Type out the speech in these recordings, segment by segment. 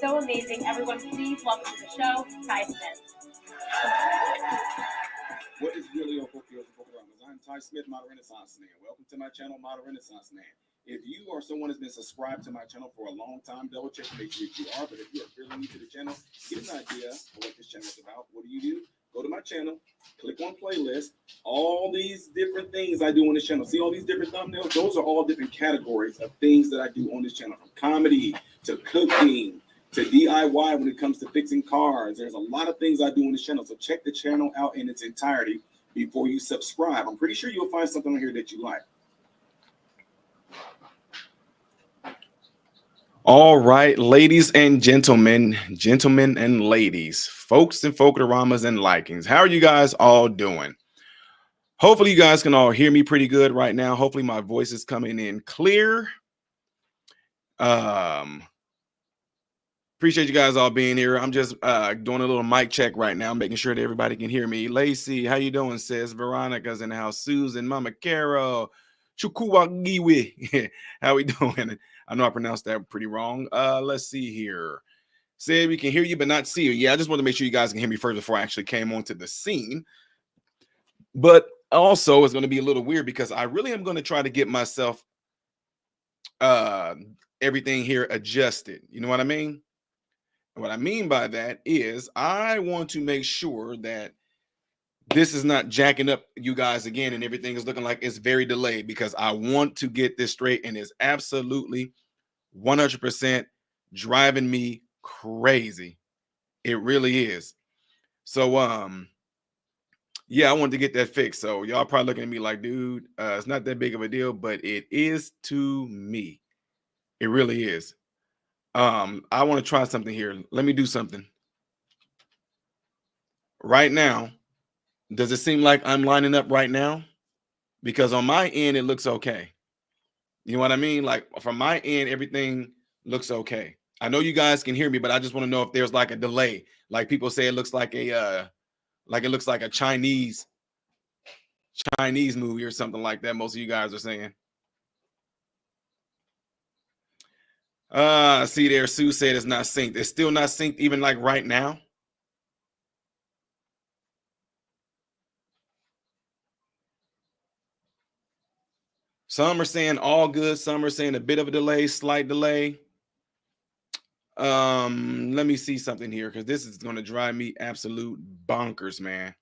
so amazing. Everyone, please welcome to the show, Ty Smith. What is really your focus? I'm Ty Smith, Model Renaissance Man. Welcome to my channel, Model Renaissance Man. If you are someone that's been subscribed to my channel for a long time, double check to make sure you are. But if you are fairly new to the channel, get an idea of what this channel is about. What do? Go to my channel, click on playlist. All these different things I do on this channel. See all these different thumbnails? Those are all different categories of things that I do on this channel, from comedy to cooking to DIY when it comes to fixing cars. There's a lot of things I do on this channel. So check the channel out in its entirety before you subscribe. I'm pretty sure you'll find something on here that you like. All right, ladies and gentlemen and ladies, folks and folkoramas and likings. How are you guys all doing? Hopefully you guys can all hear me pretty good right now. Hopefully my voice is coming in clear. Appreciate you guys all being here. I'm just doing a little mic check right now, making sure that everybody can hear me. Lacey, how you doing, sis? Veronica's in the house. Susan, Mama Carol, Chukuwagiwi. How we doing? I know I pronounced that pretty wrong. Let's see here. Said we can hear you but not see you. Yeah, I just want to make sure you guys can hear me first before I actually came onto the scene. But also it's going to be a little weird because I really am going to try to get myself everything here adjusted. You know what I mean? What I mean by that is I want to make sure that this is not jacking up you guys again and everything is looking like it's very delayed, because I want to get this straight, and it's absolutely 100% driving me crazy. It really is. So yeah, I wanted to get that fixed. So y'all probably looking at me like, dude, it's not that big of a deal, but it is to me. It really is. I want to try something here. Let me do something right now. Does it seem like I'm lining up right now? Because on my end, it looks okay. You know what I mean? Like from my end, everything looks okay. I know you guys can hear me, but I just want to know if there's like a delay. Like people say, it looks like a Chinese movie or something like that. Most of you guys are saying. See there, Sue said it's not synced. It's still not synced even like right now. Some are saying all good. Some are saying a bit of a delay, slight delay. Let me see something here, because this is going to drive me absolute bonkers, man.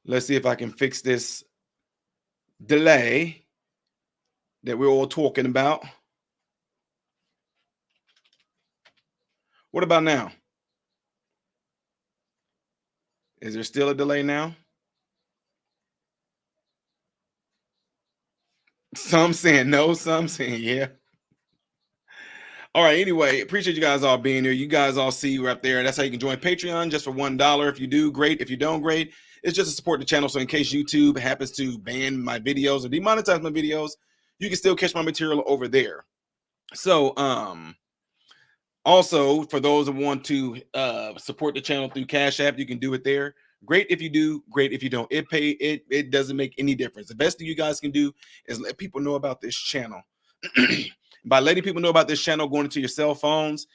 Let's see if I can fix this delay that we're all talking about. What about now? Is there still a delay now? Some saying no, some saying yeah. All right, anyway, appreciate you guys all being here. You guys all see you up there. That's how you can join Patreon, just for $1. If you do, great. If you don't, great. It's just to support the channel. So in case YouTube happens to ban my videos or demonetize my videos, you can still catch my material over there. So also, for those that want to support the channel through Cash App, you can do it there. Great if you do, great if you don't. It doesn't make any difference. The best thing you guys can do is let people know about this channel. By letting people know about this channel, going into your cell phones,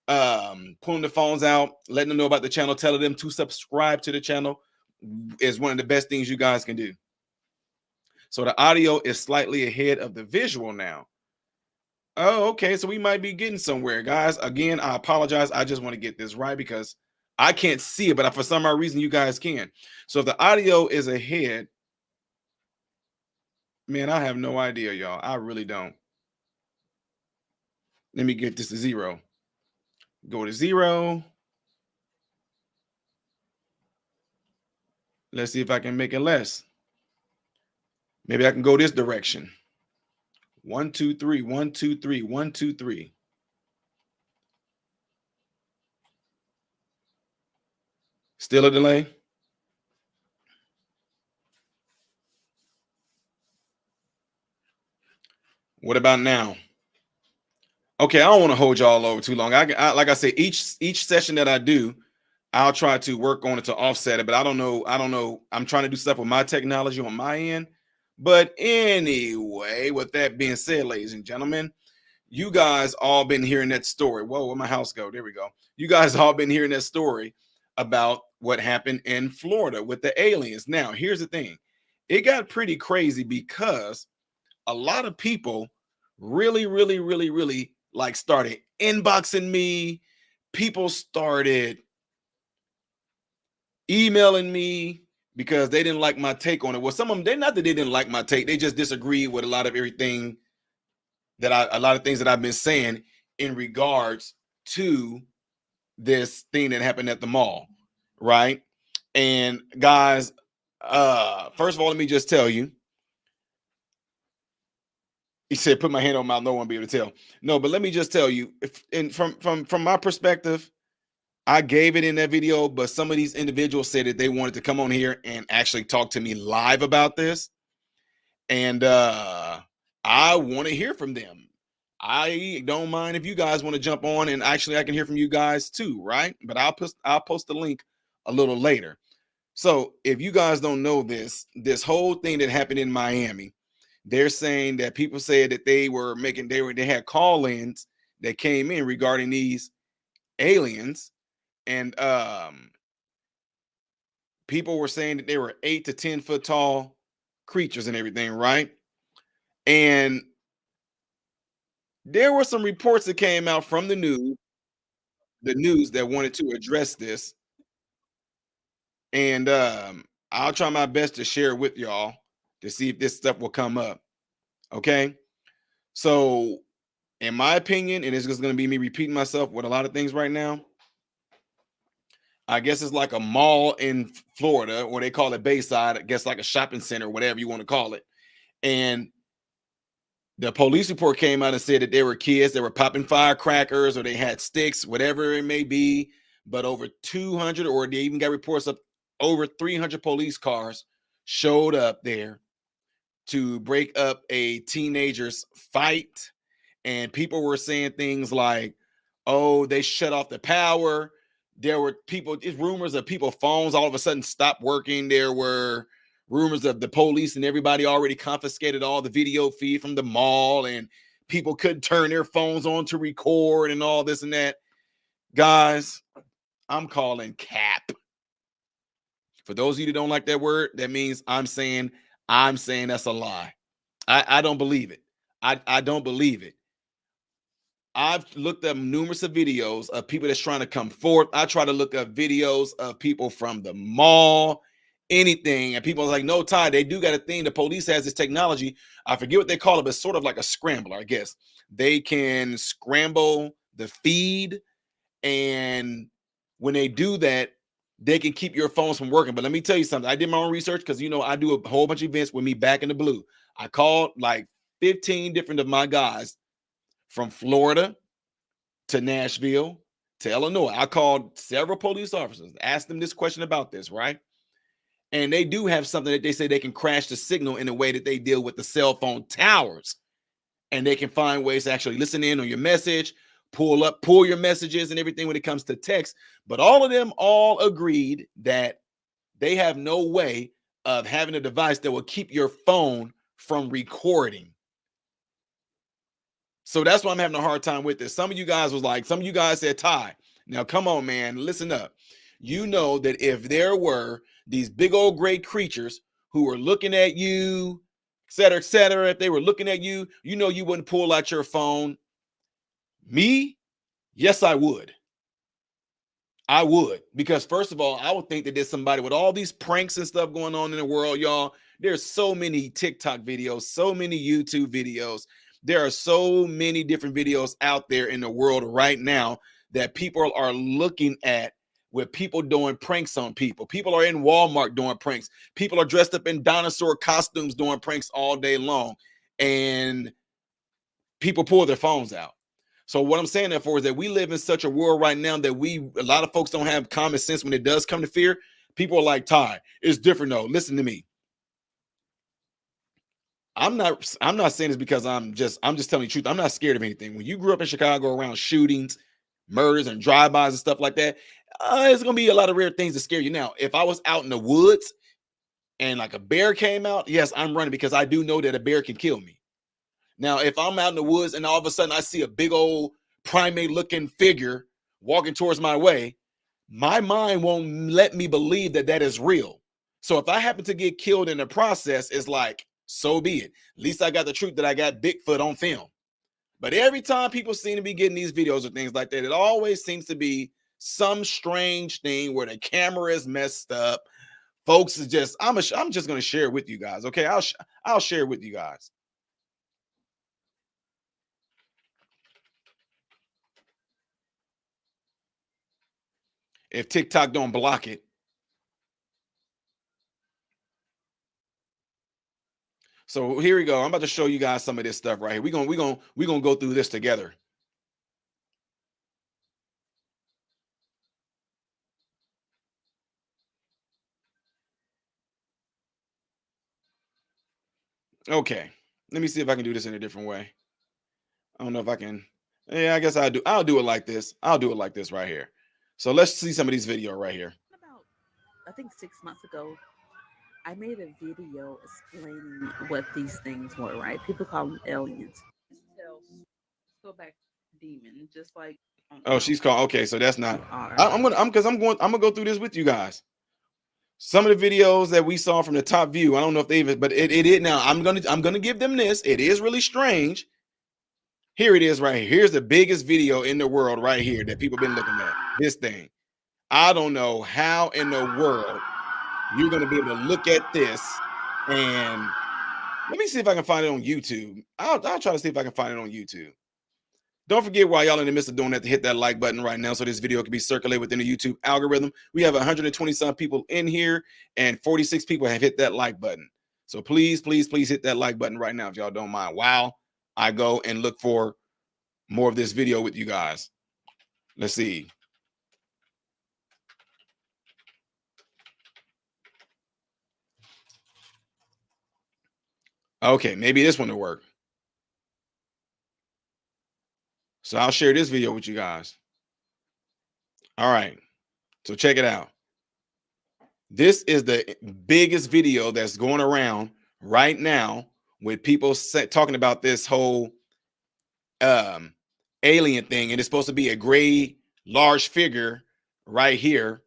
pulling the phones out, letting them know about the channel, telling them to subscribe to the channel is one of the best things you guys can do. So the audio is slightly ahead of the visual now. Oh, okay. So we might be getting somewhere, guys. Again, I apologize. I just want to get this right because I can't see it, but for some odd reason, you guys can. So if the audio is ahead, man, I have no idea, y'all. I really don't. Let me get this to 0. Go to 0. Let's see if I can make it less. Maybe I can go this direction. 1, 2, 3, 1, 2, 3, 1, 2, 3. Still a delay? What about now? Okay, I don't want to hold y'all over too long. I like I said, each session that I do, I'll try to work on it to offset it, but I don't know. I'm trying to do stuff with my technology on my end. But anyway, with that being said, ladies and gentlemen, you guys all been hearing that story. Whoa, where my house go? There we go. You guys all been hearing that story about what happened in Florida with the aliens. Now, here's the thing. It got pretty crazy because a lot of people really like started inboxing me. People started emailing me because they didn't like my take on it. Well, some of them, they not that they didn't like my take, they just disagreed with a lot of everything a lot of things that I've been saying in regards to this thing that happened at the mall, right? And guys, first of all, let me just tell you, he said, put my hand on my mouth, no one will be able to tell. No, but let me just tell you, if and from my perspective, I gave it in that video, but some of these individuals said that they wanted to come on here and actually talk to me live about this. And I want to hear from them. I don't mind if you guys want to jump on, and actually I can hear from you guys too, right? But I'll post the link a little later. So if you guys don't know this whole thing that happened in Miami, they're saying that people said that they had call-ins that came in regarding these aliens, and people were saying that they were 8 to 10 foot tall creatures and everything, right? And there were some reports that came out from the news that wanted to address this, and I'll try my best to share it with y'all to see if this stuff will come up. Okay, so in my opinion, and it's just going to be me repeating myself with a lot of things right now. I guess it's like a mall in Florida, or they call it Bayside. I guess like a shopping center, whatever you want to call it. And the police report came out and said that there were kids that were popping firecrackers or they had sticks, whatever it may be. But over 200, or they even got reports of over 300 police cars showed up there to break up a teenager's fight. And people were saying things like, oh, they shut off the power. There were it's rumors of people phones all of a sudden stopped working. There were rumors of the police and everybody already confiscated all the video feed from the mall, and people couldn't turn their phones on to record and all this and that. Guys, I'm calling cap. For those of you that don't like that word, that means I'm saying that's a lie. I don't believe it. I don't believe it. I've looked up numerous of videos of people that's trying to come forth. I try to look up videos of people from the mall, anything, and people are like, no, Ty, they do got a thing. The police has this technology. I forget what they call it, but it's sort of like a scrambler, I guess. They can scramble the feed, and when they do that, they can keep your phones from working. But let me tell you something. I did my own research because, I do a whole bunch of events with me back in the blue. I called like 15 different of my guys from Florida to Nashville to Illinois. I called several police officers, asked them this question about this, right? And they do have something that they say they can crash the signal in a way that they deal with the cell phone towers. And they can find ways to actually listen in on your message, pull your messages and everything when it comes to text. But all of them all agreed that they have no way of having a device that will keep your phone from recording. So that's why I'm having a hard time with this. Some of you guys said, Ty, now come on, man, listen up. You know that if there were these big old great creatures who were looking at you, et cetera, if they were looking at you, you wouldn't pull out your phone. Me? Yes, I would. I would. Because first of all, I would think that there's somebody with all these pranks and stuff going on in the world, y'all. There's so many TikTok videos, so many YouTube videos. There are so many different videos out there in the world right now that people are looking at with people doing pranks on people. People are in Walmart doing pranks. People are dressed up in dinosaur costumes doing pranks all day long. And people pull their phones out. So what I'm saying therefore is that we live in such a world right now that a lot of folks don't have common sense when it does come to fear. People are like, Ty, it's different though. Listen to me. I'm not saying this because I'm just telling the truth. I'm not scared of anything. When you grew up in Chicago around shootings, murders, and drive-bys and stuff like that, it's gonna be a lot of rare things to scare you. Now, if I was out in the woods and like a bear came out, yes, I'm running because I do know that a bear can kill me. Now, if I'm out in the woods and all of a sudden I see a big old primate looking figure walking towards my way, my mind won't let me believe that that is real. So if I happen to get killed in the process, it's like, so be it. At least I got the truth that I got Bigfoot on film. But every time people seem to be getting these videos or things like that, it always seems to be some strange thing where the camera is messed up. Folks is just, I'm just going to share it with you guys. Okay. I'll share it with you guys. If TikTok don't block it. So here we go. I'm about to show you guys some of this stuff right here. We're gonna go through this together. Okay. Let me see if I can do this in a different way. I don't know if I can. Yeah, I guess I'll do it like this. I'll do it like this right here. So let's see some of these video right here. About, I think 6 months ago, I made a video explaining what these things were, right? People call them aliens. Go back demon, just like oh, she's called. Okay, so that's not. I'm gonna go through this with you guys. Some of the videos that we saw from the top view, I don't know if they even, but it is now. I'm gonna give them this. It is really strange. Here it is right here. Here's the biggest video in the world right here that people been looking at. This thing. I don't know how in the world you're gonna be able to look at this. And let me see if I can find it on YouTube. I'll try to see if I can find it on YouTube. Don't forget, while y'all in the midst of doing that, to hit that like button right now so this video can be circulated within the YouTube algorithm. We have 120 some people in here and 46 people have hit that like button. So please, please, please hit that like button right now if y'all don't mind. While I go and look for more of this video with you guys. Let's see. Okay, maybe this one will work. So I'll share this video with you guys. All right. So check it out. This is the biggest video that's going around right now with people talking about this whole alien thing. And it's supposed to be a gray, large figure right here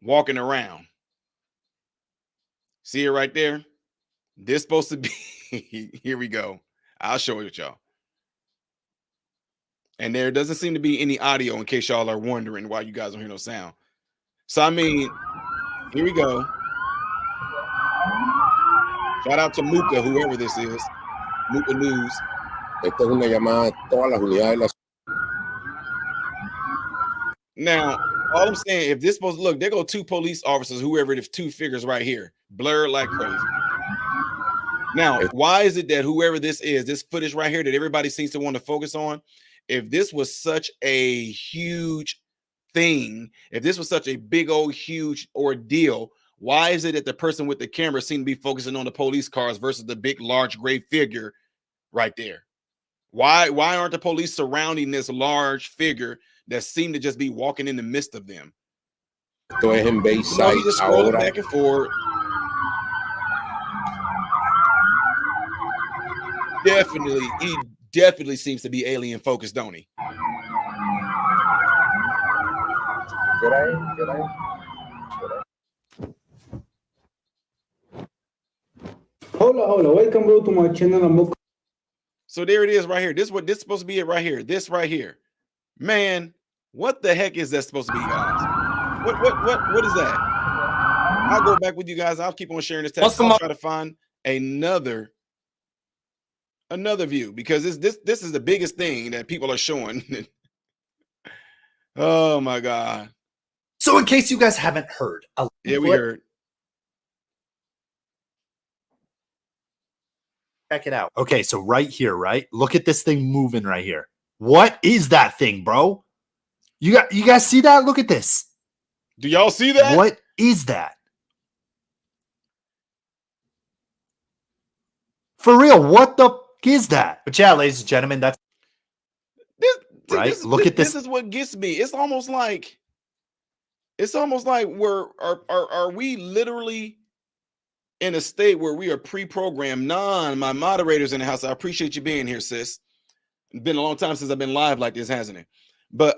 walking around. See it right there? This supposed to be, here we go. I'll show it y'all. And there doesn't seem to be any audio in case y'all are wondering why you guys don't hear no sound. So, I mean, here we go. Shout out to Muka, whoever this is. Muka News. Now, all I'm saying, if this supposed to look, there go two police officers, whoever the two figures right here, blurred like crazy. Now, why is it that whoever this is, this footage right here that everybody seems to want to focus on, if this was such a huge thing, if this was such a big old huge ordeal, why is it that the person with the camera seemed to be focusing on the police cars versus the big large gray figure right there? Why aren't the police surrounding this large figure that seemed to just be walking in the midst of them? Esto es en Bayside Just scrolling ahora. back and forth. He definitely seems to be alien focused, don't he? Hola, welcome bro to my channel. So there it is right here. This is what this is supposed to be it right here. This right here. Man, what the heck is that supposed to be, guys? What is that? I'll go back with you guys. I'll keep on sharing this text. I'll try to find another view because this is the biggest thing that people are showing. Oh my God. So in case you guys haven't heard, yeah, we heard. Check it out. Okay, so right here, right? Look at this thing moving right here. What is that thing, bro? You guys see that? Look at this. Do y'all see that? What is that? For real, what the f is that? But yeah, ladies and gentlemen, that's right. Look at this. This is what gets me. It's almost like are we literally in a state where we are pre-programmed. My moderators in the house, I appreciate you being here, sis. It's been a long time since I've been live like this, hasn't it? But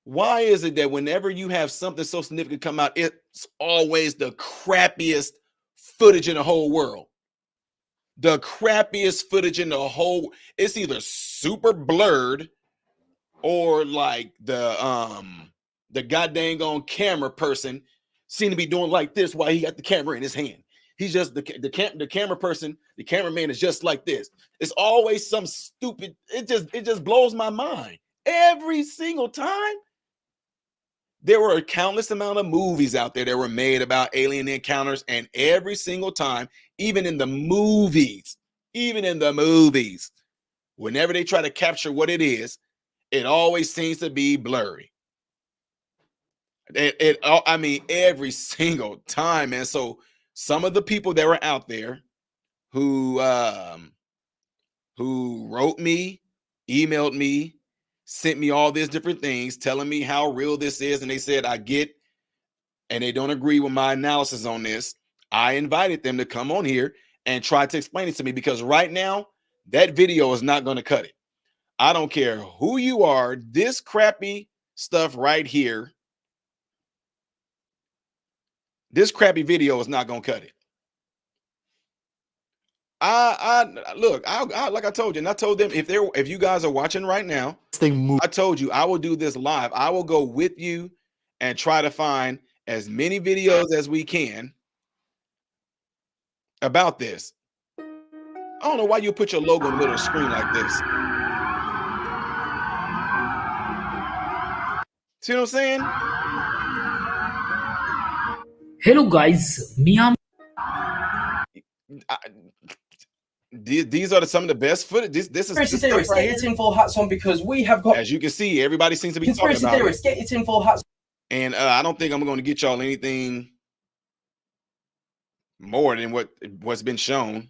why is it that whenever you have something so significant come out, it's always the crappiest footage in the whole world? The crappiest footage in the whole, it's either super blurred or like the goddamn on camera person seem to be doing like this while he got the camera in his hand. He's just the camera person, the cameraman is just like this. It's always some stupid, it just blows my mind. Every single time. There were a countless amount of movies out there that were made about alien encounters, and every single time, even in the movies, whenever they try to capture what it is, it always seems to be blurry. I mean, every single time. And so some of the people that were out there who wrote me, emailed me, sent me all these different things telling me how real this is, and they said I get, and they don't agree with my analysis on this. I invited them to come on here and try to explain it to me, because right now that video is not going to cut it. I don't care who you are. This crappy stuff right here, this crappy video is not going to cut it. Look, like I told you, and I told them, if you guys are watching right now, I told you I will do this live. I will go with you and try to find as many videos as we can about this. I don't know why you put your logo in the middle of the screen like this. See what I'm saying? Hello guys, These are some of the best footage. This is Conspiracy theorists, get your tinfoil hats on, because we have got, as you can see, everybody seems to be conspiracy talking about theorists, it. get your tinfoil hats. And I don't think I'm going to get y'all anything more than what's been shown.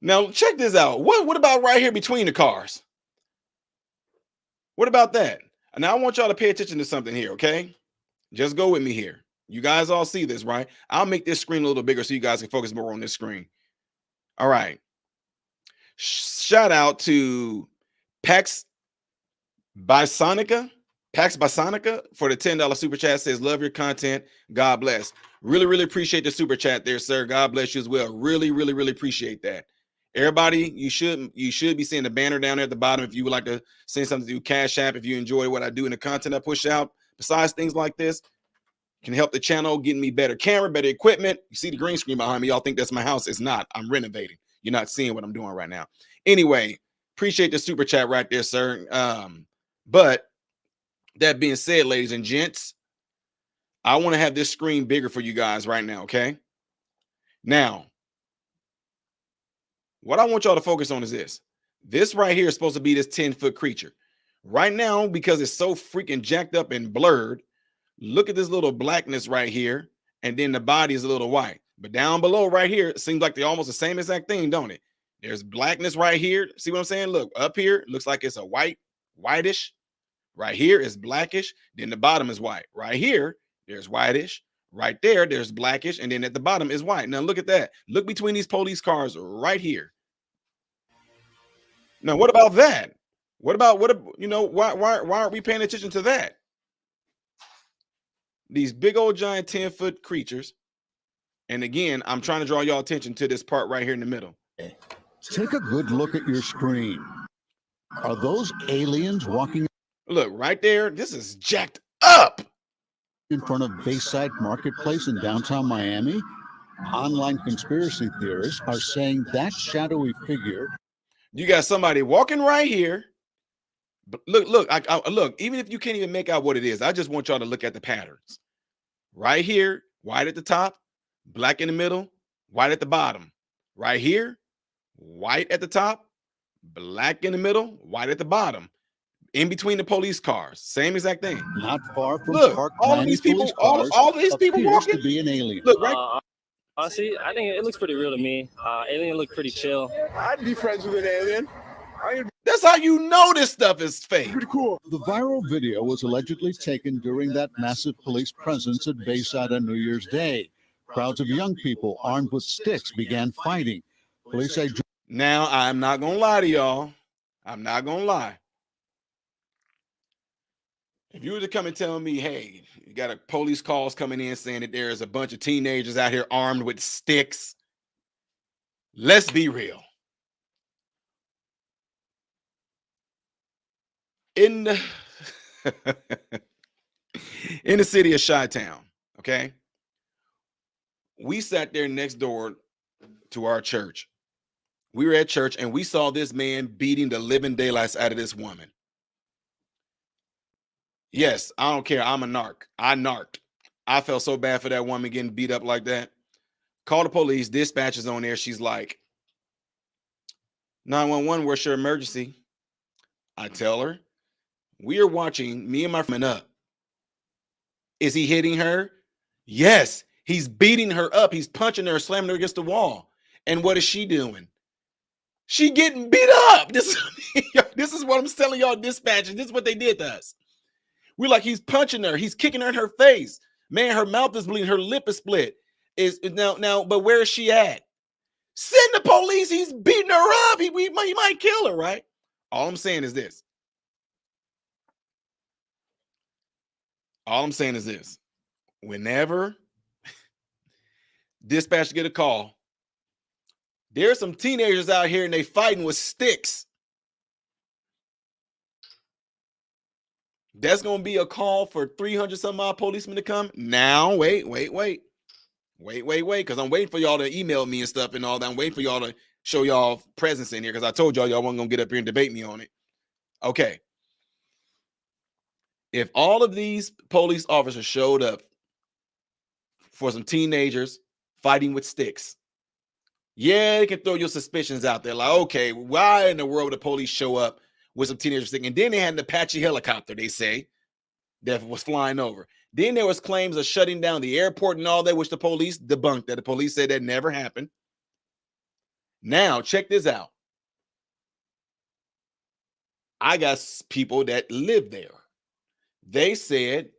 Now check this out. What about right here between the cars? What about that? Now I want y'all to pay attention to something here, okay? Just go with me here. You guys all see this, right? I'll make this screen a little bigger so you guys can focus more on this screen. All right. Shout out to Pax Bisonica for the $10 super chat. Says, love your content. God bless. Really appreciate the super chat there, sir. God bless you as well. Really appreciate that. Everybody, you should be seeing the banner down there at the bottom if you would like to send something through Cash App. If you enjoy what I do and the content I push out, besides things like this, can help the channel, getting me better camera, better equipment. You see the green screen behind me. Y'all think that's my house. It's not. I'm renovating. You're not seeing what I'm doing right now. Anyway, appreciate the super chat right there, sir. But that being said, ladies and gents, I want to have this screen bigger for you guys right now, okay? Now, what I want y'all to focus on is this. This right here is supposed to be this 10-foot creature. Right now, because it's so freaking jacked up and blurred, look at this little blackness right here, and then the body is a little white. But down below right here, it seems like they're almost the same exact thing, don't it? There's blackness right here. See what I'm saying? Look, up here, it looks like it's a whitish. Right here is blackish. Then the bottom is white. Right here, there's whitish. Right there, there's blackish. And then at the bottom is white. Now look at that. Look between these police cars right here. Now, what about that? Why aren't we paying attention to that? These big old giant 10-foot creatures. And again, I'm trying to draw y'all attention to this part right here in the middle. Take a good look at your screen. Are those aliens walking? Look right there. This is jacked up. In front of Bayside Marketplace in downtown Miami? Online conspiracy theorists are saying that shadowy figure. You got somebody walking right here. But look, look, even if you can't even make out what it is, I just want y'all to look at the patterns. Right here, white at the top, black in the middle, white at the bottom. Right here, white at the top, black in the middle, white at the bottom. In between the police cars, same exact thing. Not far from look, all of these people, all of these people walking. To be an alien. Look, right. Honestly, I think it looks pretty real to me. Alien look pretty chill. I'd be friends with an alien. That's That's how you know this stuff is fake. Pretty cool. The viral video was allegedly taken during that massive police presence at Bayside on New Year's Day. Crowds of young people armed with sticks began fighting. Police say Now, I'm not going to lie to y'all. I'm not going to lie. If you were to come and tell me, hey, you got a police calls coming in saying that there's a bunch of teenagers out here armed with sticks, let's be real. In the, in the city of Chi-Town, okay, we sat there next door to our church. We were at church and we saw this man beating the living daylights out of this woman. Yes, I don't care. I'm a narc. I narked. I felt so bad for that woman getting beat up like that. Call the police. Dispatch is on there. She's like, 911, what's your emergency? I tell her, we are watching me and my friend up. Is he hitting her? Yes, he's beating her up. He's punching her, slamming her against the wall. And what is she doing? She getting beat up. This is what I'm telling y'all, dispatchers. This is what they did to us. We're like, he's punching her. He's kicking her in her face. Man, her mouth is bleeding. Her lip is split. But where is she at? Send the police. He's beating her up. He might kill her, right? All I'm saying is this. All I'm saying is this. Whenever dispatch get a call, there's some teenagers out here and they fighting with sticks. That's going to be a call for 300 some odd policemen to come. Now, wait. Because I'm waiting for y'all to email me and stuff and all that. I'm waiting for y'all to show y'all presence in here because I told y'all wasn't going to get up here and debate me on it. Okay. If all of these police officers showed up for some teenagers fighting with sticks, yeah, they can throw your suspicions out there. Like, okay, why in the world would the police show up with some teenagers sticking? And then they had an Apache helicopter, they say, that was flying over. Then there was claims of shutting down the airport and all that, which the police debunked. That the police said that never happened. Now, check this out. I got people that live there. They said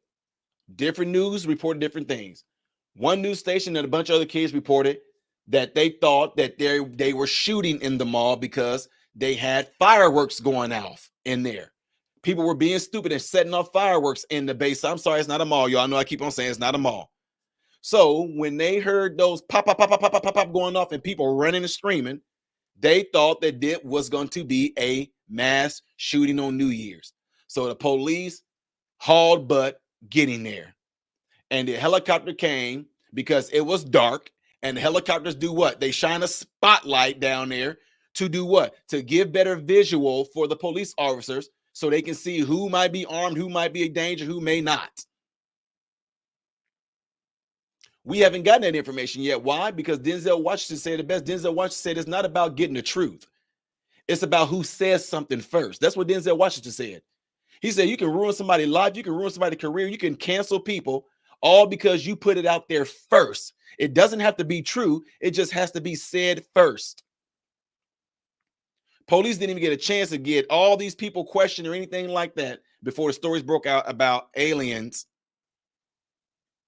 different news reported different things. One news station and a bunch of other kids reported that they thought that they were shooting in the mall because they had fireworks going off in there. People were being stupid and setting off fireworks in the base. I'm sorry, it's not a mall, y'all. I know I keep on saying it's not a mall. So when they heard those pop going off and people running and screaming, they thought that it was going to be a mass shooting on New Year's. So the police hauled butt getting there. And the helicopter came because it was dark. And the helicopters do what? They shine a spotlight down there to do what? To give better visual for the police officers so they can see who might be armed, who might be a danger, who may not. We haven't gotten that information yet. Why? Because Denzel Washington said it best. Denzel Washington said it's not about getting the truth. It's about who says something first. That's what Denzel Washington said. He said you can ruin somebody's life, you can ruin somebody's career, you can cancel people, all because you put it out there first. It doesn't have to be true. It just has to be said first. Police didn't even get a chance to get all these people questioned or anything like that before the stories broke out about aliens.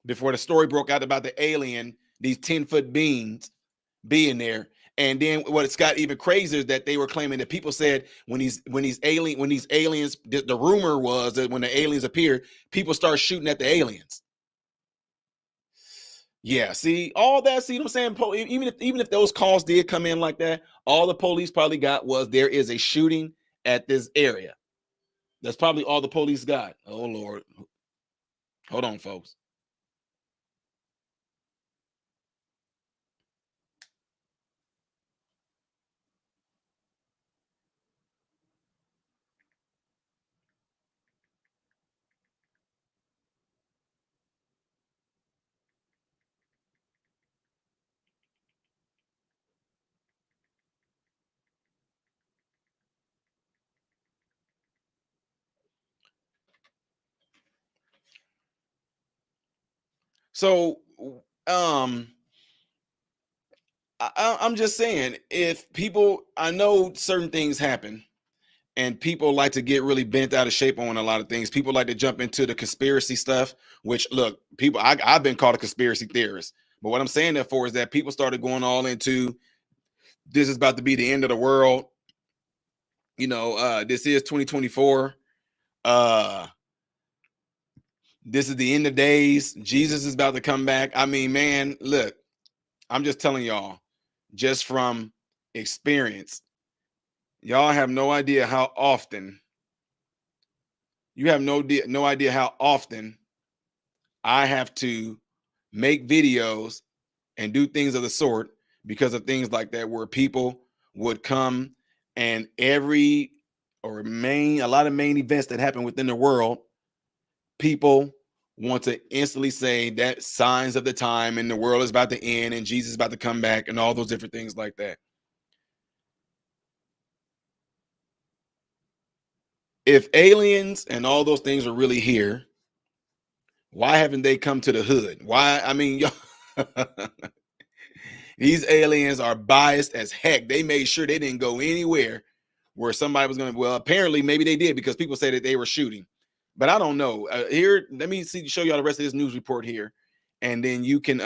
Before the story broke out about the alien, these 10-foot beings being there. And then what's got even crazier is that they were claiming that people said when these aliens, the rumor was that when the aliens appeared, people start shooting at the aliens. Yeah, see, all that, see what I'm saying? Even if those calls did come in like that, all the police probably got was there is a shooting at this area. That's probably all the police got. Oh, Lord. Hold on, folks. So, I'm just saying, if people, I know certain things happen, and people like to get really bent out of shape on a lot of things. People like to jump into the conspiracy stuff, which look, people, I've been called a conspiracy theorist, but what I'm saying that for is that people started going all into this is about to be the end of the world. This is 2024. This is the end of days. Jesus is about to come back. I mean, man, look, I'm just telling y'all, just from experience, y'all have no idea how often. You have no idea how often I have to make videos and do things of the sort because of things like that, where people would come and a lot of main events that happen within the world, people want to instantly say that signs of the time and the world is about to end and Jesus is about to come back and all those different things like that. If aliens and all those things are really here, why haven't they come to the hood? Why? I mean, these aliens are biased as heck. They made sure they didn't go anywhere where somebody was going to. Well, apparently, maybe they did because people say that they were shooting, but I don't know. Here, let me show y'all the rest of this news report here, and then you can.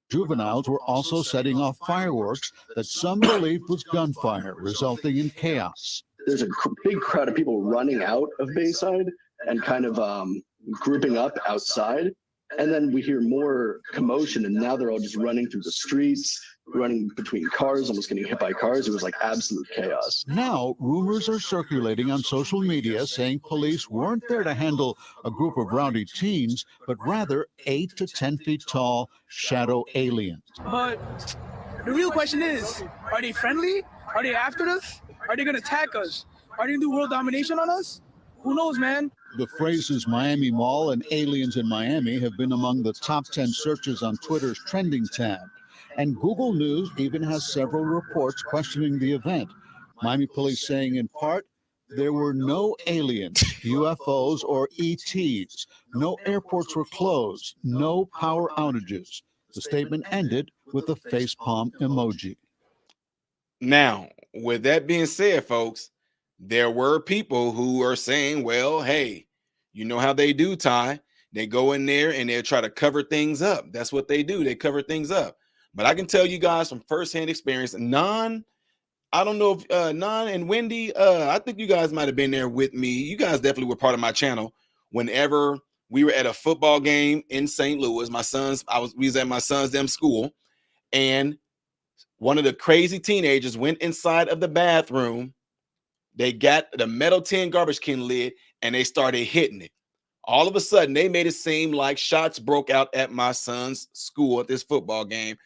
Juveniles were also setting off fireworks that some believed was gunfire, resulting in chaos. There's a big crowd of people running out of Bayside and kind of grouping up outside. And then we hear more commotion, and now they're all just running through the streets, running between cars, almost getting hit by cars. It was like absolute chaos. Now, rumors are circulating on social media saying police weren't there to handle a group of rowdy teens, but rather 8 to 10 feet tall shadow aliens. But the real question is, are they friendly? Are they after us? Are they going to attack us? Are they going to do world domination on us? Who knows, man? The phrases Miami Mall and aliens in Miami have been among the top 10 searches on Twitter's trending tab. And Google News even has several reports questioning the event. Miami police saying in part, there were no aliens, UFOs, or ETs. No airports were closed. No power outages. The statement ended with a facepalm emoji. Now, with that being said, folks, there were people who are saying, well, hey, you know how they do, Ty. They go in there and they try to cover things up. That's what they do. They cover things up. But I can tell you guys from firsthand experience, I don't know if Nan and Wendy, I think you guys might have been there with me. You guys definitely were part of my channel whenever we were at a football game in St. Louis. We was at my son's school, and one of the crazy teenagers went inside of the bathroom. They got the metal tin garbage can lid and they started hitting it. All of a sudden, they made it seem like shots broke out at my son's school at this football game.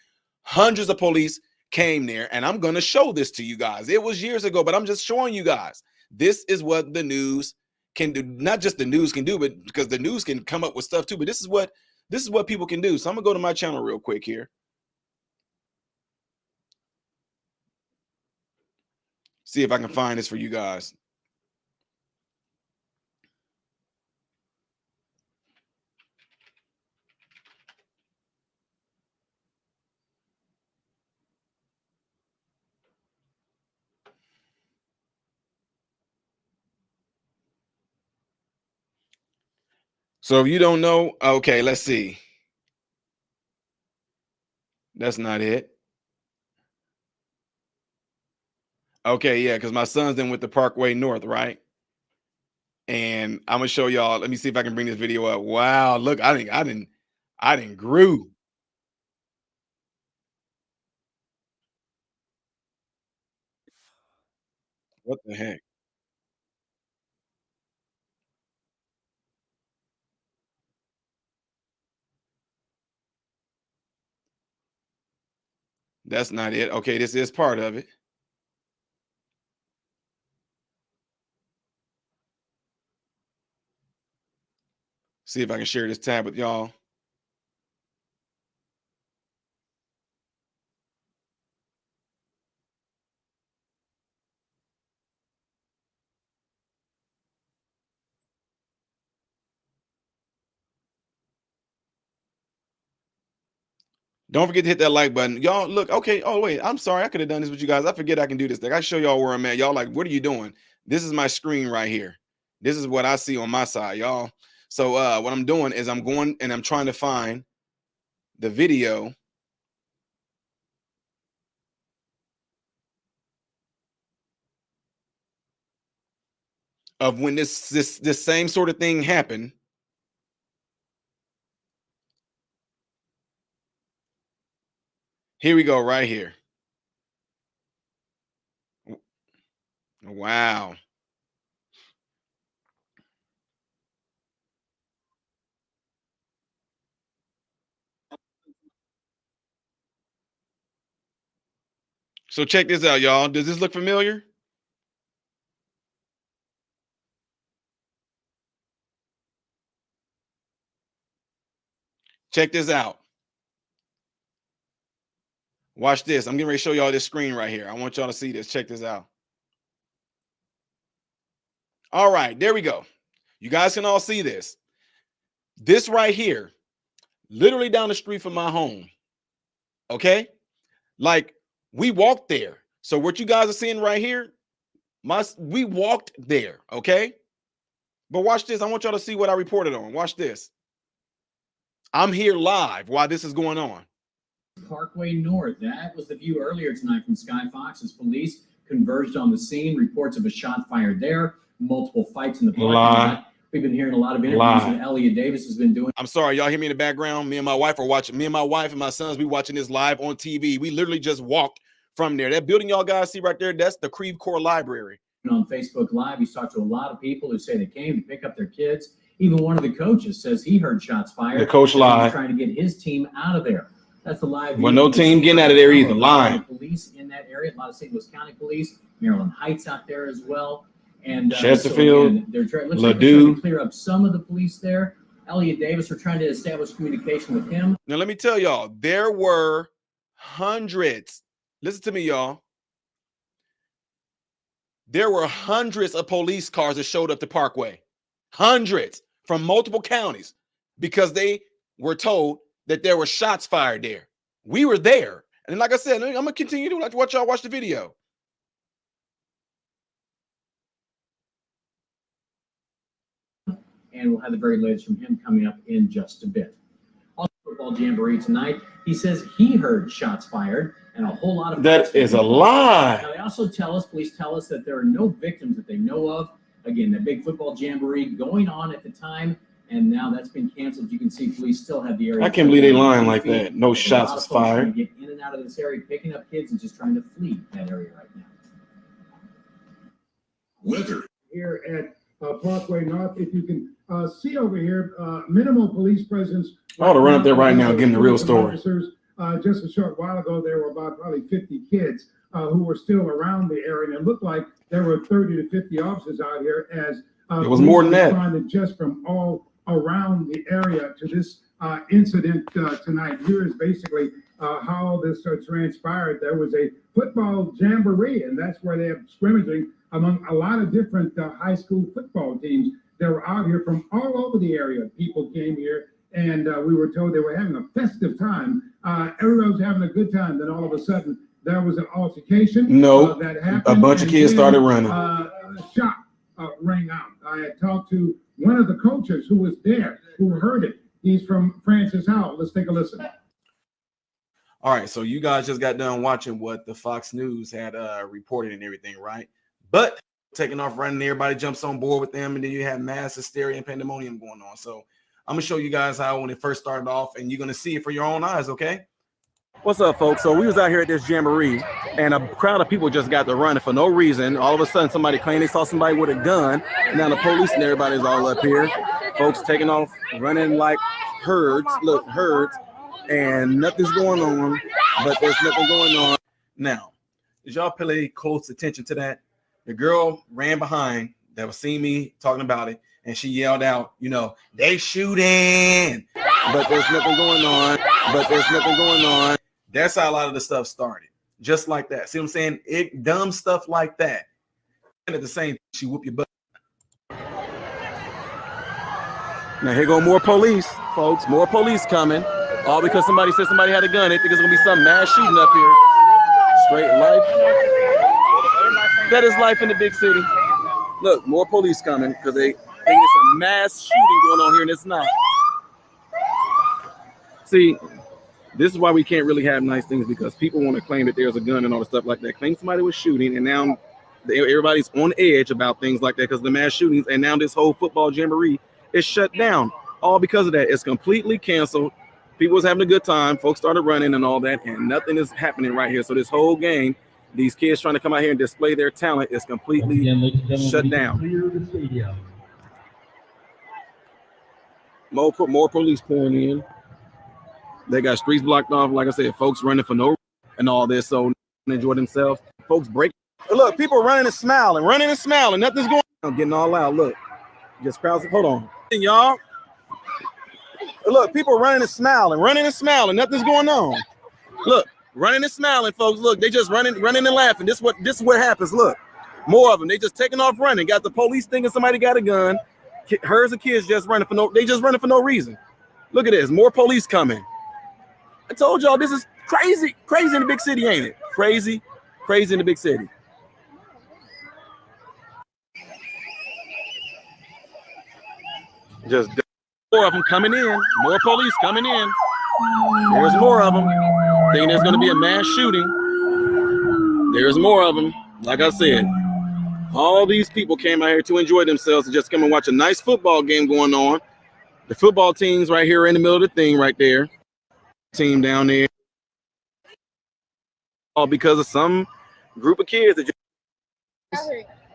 Hundreds of police came there, and I'm going to show this to you guys. It was years ago, but I'm just showing you guys. This is what the news can do. Not just the news can do, but because the news can come up with stuff too. But this is what people can do. So I'm going to go to my channel real quick here. See if I can find this for you guys. So if you don't know, okay, let's see. That's not it. Okay, yeah, because my son's then went to Parkway North, right? And I'm gonna show y'all. Let me see if I can bring this video up. Wow, look, I didn't grew. What the heck? That's not it. Okay, this is part of it. See if I can share this tab with y'all. Don't forget to hit that like button. Y'all look, okay. Oh, wait, I'm sorry. I could have done this with you guys. I forget I can do this thing. I show y'all where I'm at. Y'all like, what are you doing? This is my screen right here. This is what I see on my side, y'all. So what I'm doing is I'm going and I'm trying to find the video of when this same sort of thing happened. Here we go, right here. Wow. So check this out, y'all. Does this look familiar? Check this out. Watch this. I'm getting ready to show y'all this screen right here. I want y'all to see this. Check this out. All right, there we go. You guys can all see this. This right here, literally down the street from my home. Okay? Like, we walked there. So what you guys are seeing right here, we walked there, okay? But watch this. I want y'all to see what I reported on. Watch this. I'm here live while this is going on. Parkway North. That was the view earlier tonight from Sky Fox as police converged on the scene. Reports of a shot fired there. Multiple fights in the parking lot. We've been hearing a lot of interviews that Elliot Davis has been doing. I'm sorry, y'all hear me in the background. Me and my wife are watching. Me and my wife and my sons, we watching this live on TV. We literally just walked from there. That building y'all guys see right there, that's the Creve Coeur Library. On Facebook Live, he's talked to a lot of people who say they came to pick up their kids. Even one of the coaches says he heard shots fired. The coach lied. Trying to get his team out of there. That's the live. Well, no team getting out of there either. Lying. Police in that area. A lot of St. Louis County police. Maryland Heights out there as well. And Chesterfield, so again, they're trying to clear up some of the police there. Elliot Davis are trying to establish communication with him. Now, let me tell y'all, there were hundreds. Listen to me, y'all. There were hundreds of police cars that showed up to Parkway. Hundreds from multiple counties because they were told that there were shots fired there. We were there. And like I said, I'm going to continue to watch y'all watch the video. And we'll have the very latest from him coming up in just a bit. Also, football jamboree tonight. He says he heard shots fired and a whole lot of. That is a lie. Now, they also police tell us that there are no victims that they know of. Again, the big football jamboree going on at the time, and now that's been canceled. You can see police still have the area. I can't believe they lying like that. No shots was fired. Get in and out of this area, picking up kids and just trying to flee that area right now. Weather here at Parkway North. If you can see over here, minimal police presence. I ought to run up there right now and give them the real story. Just a short while ago, there were about probably 50 kids who were still around the area, and it looked like there were 30 to 50 officers out here as it was more than that. Responded just from all around the area to this incident tonight. Here is basically how this transpired. There was a football jamboree, and that's where they have scrimmaging among a lot of different high school football teams that were out here from all over the area. People came here, and we were told they were having a festive time. Everybody was having a good time. Then all of a sudden, there was an altercation. That happened. A bunch of kids started running. A shot rang out. I had talked to one of the coaches who was there, who heard it. He's from Francis Howell. Let's take a listen. All right, so you guys just got done watching what the Fox News had reported and everything, right? But taking off running, everybody jumps on board with them, and then you have mass hysteria and pandemonium going on. So I'm gonna show you guys how when it first started off, and you're gonna see it for your own eyes, okay? What's up, folks? So we was out here at this jamboree, and a crowd of people just got to running for no reason. All of a sudden, somebody claimed they saw somebody with a gun, and now the police and everybody's all up here. Folks taking off, running like herds. Look, herds, and nothing's going on, but there's nothing going on. Now, did y'all pay close attention to that? The girl ran behind that was seeing me talking about it, and she yelled out, you know, they shooting, but there's nothing going on, but there's nothing going on. That's how a lot of the stuff started, just like that. See what I'm saying? Dumb stuff like that. And at the same time, she whoop your butt. Now here go more police, folks. More police coming. All because somebody said somebody had a gun. They think it's gonna be some mass shooting up here. Straight life. That is life in the big city. Look, more police coming because they think it's a mass shooting going on here, and it's not. See, this is why we can't really have nice things, because people want to claim that there's a gun and all the stuff like that. Claim somebody was shooting, and now everybody's on edge about things like that because of the mass shootings, and now this whole football jamboree is shut down. All because of that. It's completely canceled. People was having a good time. Folks started running and all that, and nothing is happening right here. So this whole game, these kids trying to come out here and display their talent, is completely shut down. More police pouring in. They got streets blocked off. Like I said, folks running for no and all this, so enjoy themselves. Folks break. Look, people running and smiling. Nothing's going on. Getting all out. Look, just crowds. Hold on, y'all. Look, people running and smiling. Nothing's going on. Look, running and smiling, folks. Look, they just running and laughing. This is what happens. Look, more of them. They just taking off running. Got the police thinking somebody got a gun. Herds of kids just running for no. They just running for no reason. Look at this. More police coming. I told y'all this is crazy in the big city, ain't it? Crazy in the big city. Just more of them coming in. More police coming in. There's more of them. Think there's going to be a mass shooting. There's more of them. Like I said, all these people came out here to enjoy themselves and just come and watch a nice football game going on. The football team's right here in the middle of the thing right there. Team down there. All because of some group of kids that just...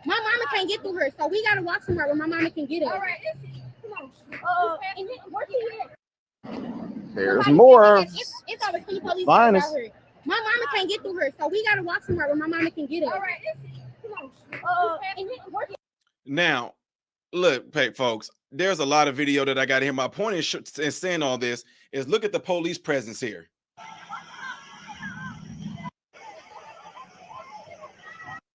My mama can't get through her, so we gotta walk somewhere where my mama can get us. All right, come on. There's more. It's over to police. Finest. My mama can't get through her, so we gotta walk somewhere where my mama can get us. All right, come on. Now, look, hey, folks, there's a lot of video that I got here. My point in saying all this is look at the police presence here.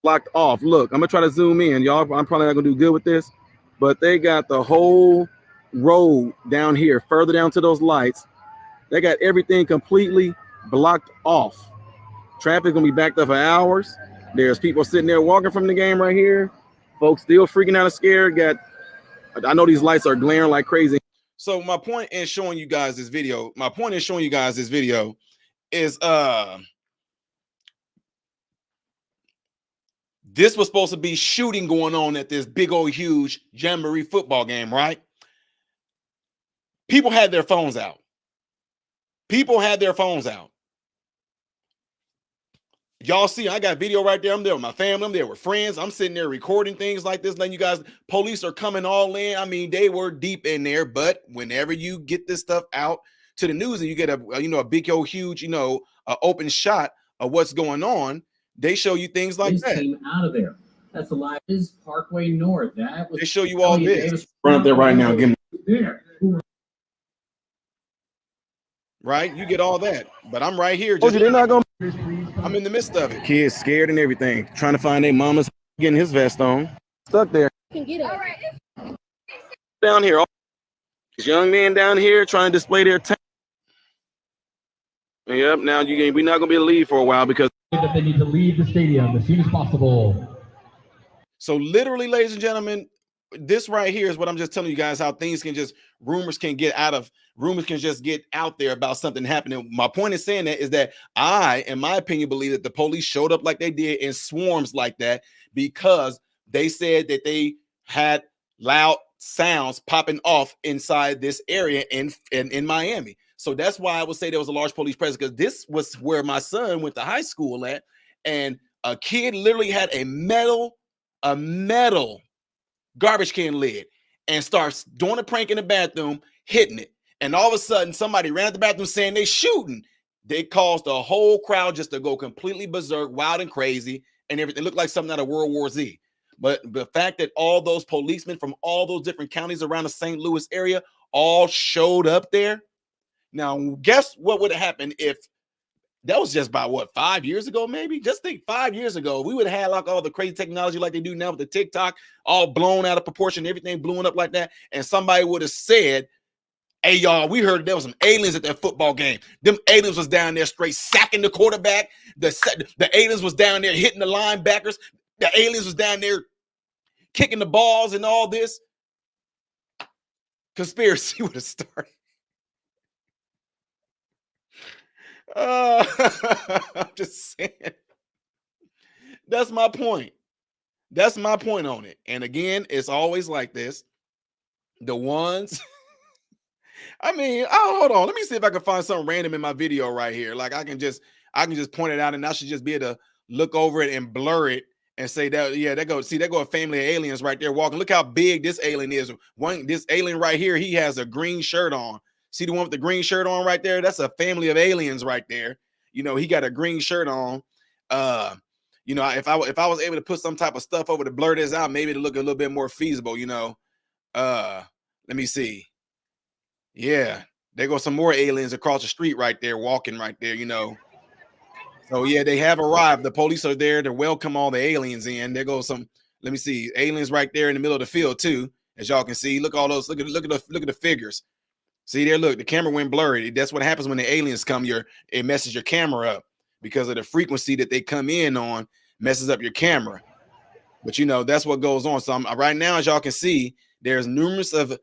Locked off. Look, I'm gonna try to zoom in, y'all. I'm probably not gonna do good with this, but they got the whole road down here, further down to those lights. They got everything completely blocked off. Traffic gonna be backed up for hours. There's people sitting there walking from the game right here. Folks still freaking out and scared. I know these lights are glaring like crazy. So my point in showing you guys this video, is this was supposed to be shooting going on at this big old huge jamboree football game, right? People had their phones out. Y'all see, I got video right there. I'm there with my family. I'm there with friends. I'm sitting there recording things like this, letting you guys. Police are coming all in. I mean, they were deep in there. But whenever you get this stuff out to the news and you get a big old huge open shot of what's going on, they show you things like that. Came out of there. That's a lie. This is Parkway North. That was. They show you all this. Run up there right now. Give me. Right, you get all that, but I'm right here. They're not gonna. I'm in the midst of it. Kids scared and everything, trying to find their mama's getting his vest on, stuck there. Can get us. Down here, all these young men down here trying to display their talent. Yep. Now we're not gonna be able to leave for a while because they need to leave the stadium as soon as possible. So literally, ladies and gentlemen, this right here is what I'm just telling you guys, how things can just rumors can just get out there about something happening. My point in saying that is that I, in my opinion, believe that the police showed up like they did in swarms like that because they said that they had loud sounds popping off inside this area in Miami. So that's why I would say there was a large police presence, because this was where my son went to high school at, and a kid literally had a metal garbage can lid and starts doing a prank in the bathroom, hitting it. And all of a sudden, somebody ran at the bathroom saying they shooting. They caused the whole crowd just to go completely berserk, wild and crazy, and everything. It looked like something out of World War Z. But the fact that all those policemen from all those different counties around the St. Louis area all showed up there. Now, guess what would have happened if that was just about 5 years ago, maybe? Just think 5 years ago, we would have had like all the crazy technology like they do now with the TikTok, all blown out of proportion, everything blowing up like that. And somebody would have said Hey, y'all, we heard there was some aliens at that football game. Them aliens was down there straight sacking the quarterback. The aliens was down there hitting the linebackers. The aliens was down there kicking the balls and all this. Conspiracy would have started. I'm just saying. That's my point. That's my point on it. And again, it's always like this. The ones, I mean, oh, hold on. Let me see if I can find something random in my video right here. Like I can just point it out, and I should just be able to look over it and blur it and say that, yeah, there go a family of aliens right there walking. Look how big this alien is. This alien right here, he has a green shirt on. See the one with the green shirt on right there? That's a family of aliens right there. You know, he got a green shirt on. You know, if I was able to put some type of stuff over to blur this out, maybe to look a little bit more feasible, you know. Let me see. Yeah, there go some more aliens across the street right there, walking right there, you know. So yeah, they have arrived. The police are there to welcome all the aliens in. There goes some, let me see, aliens right there in the middle of the field too, as y'all can see. Look at all those, look at the figures. See there, look, the camera went blurry. That's what happens when the aliens come. It messes your camera up because of the frequency that they come in on, messes up your camera. But you know, that's what goes on. So right now, as y'all can see, there's numerous of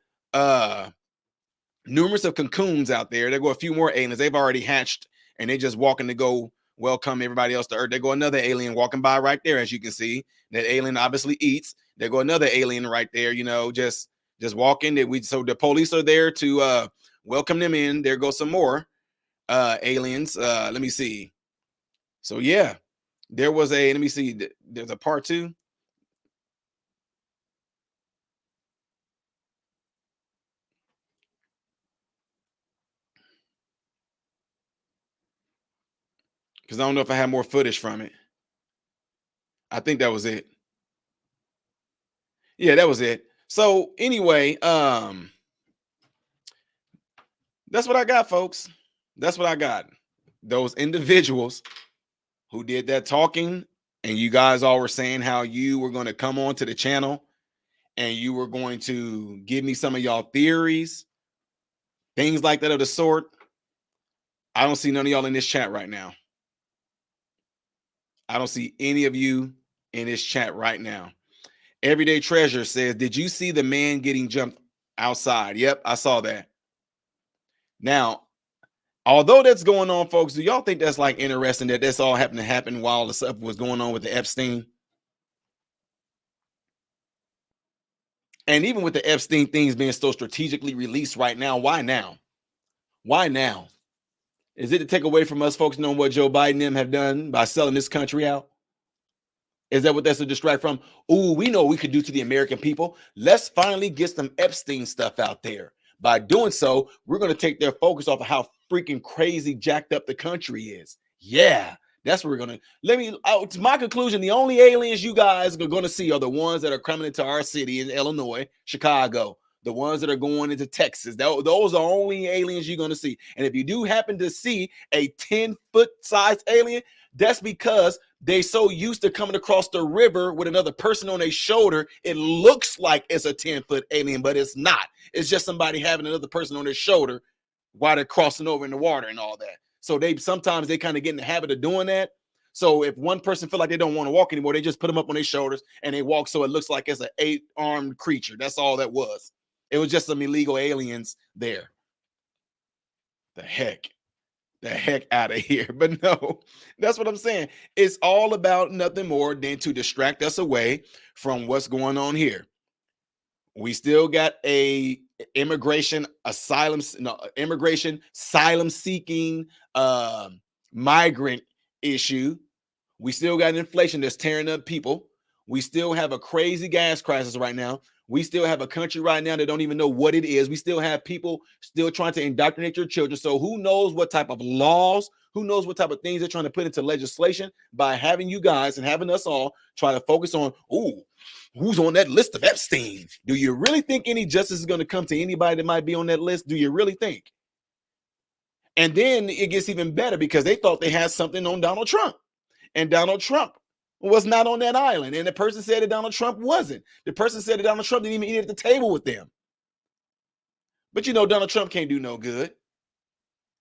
cocoons out there. There go a few more aliens. They've already hatched and they just walking to go welcome everybody else to Earth. There go another alien walking by right there, as you can see. That alien obviously eats. There go another alien right there, you know, just walking. So the police are there to welcome them in. There go some more aliens. Let me see. So yeah, there was let me see. There's a part 2. Because I don't know if I have more footage from it. I think that was it. Yeah, that was it. So anyway, that's what I got, folks. That's what I got. Those individuals who did that talking, and you guys all were saying how you were going to come on to the channel and you were going to give me some of y'all theories, things like that of the sort. I don't see none of y'all in this chat right now. I don't see any of you in this chat right now. Everyday Treasure says, did you see the man getting jumped outside? Yep, I saw that. Now, although that's going on, folks, do y'all think that's like interesting that this all happened to happen while the stuff was going on with the Epstein? And even with the Epstein things being so strategically released right now, why now? Why now? Is it to take away from us folks knowing what Joe Biden and them have done by selling this country out? Is that what that's to distract from? Oh, we know what we could do to the American people. Let's finally get some Epstein stuff out there. By doing so, we're going to take their focus off of how freaking crazy jacked up the country is. Yeah, that's what we're going to. To my conclusion, the only aliens you guys are going to see are the ones that are coming into our city in Illinois, Chicago, the ones that are going into Texas. Those are only aliens you're going to see. And if you do happen to see a 10-foot sized alien, that's because they so used to coming across the river with another person on their shoulder. It looks like it's a 10-foot alien, but it's not. It's just somebody having another person on their shoulder while they're crossing over in the water and all that. So sometimes they kind of get in the habit of doing that. So if one person feel like they don't want to walk anymore, they just put them up on their shoulders and they walk so it looks like it's an 8-armed creature. That's all that was. It was just some illegal aliens there. The heck out of here. But no, that's what I'm saying. It's all about nothing more than to distract us away from what's going on here. We still got a immigration asylum seeking migrant issue. We still got inflation that's tearing up people. We still have a crazy gas crisis right now. We still have a country right now that don't even know what it is. We still have people still trying to indoctrinate your children. So who knows what type of laws, who knows what type of things they're trying to put into legislation by having you guys and having us all try to focus on, who's on that list of Epstein? Do you really think any justice is going to come to anybody that might be on that list? Do you really think? And then it gets even better because they thought they had something on Donald Trump. And Donald Trump was not on that island. And the person said that Donald Trump wasn't. The person said that Donald Trump didn't even eat at the table with them. But you know, Donald Trump can't do no good.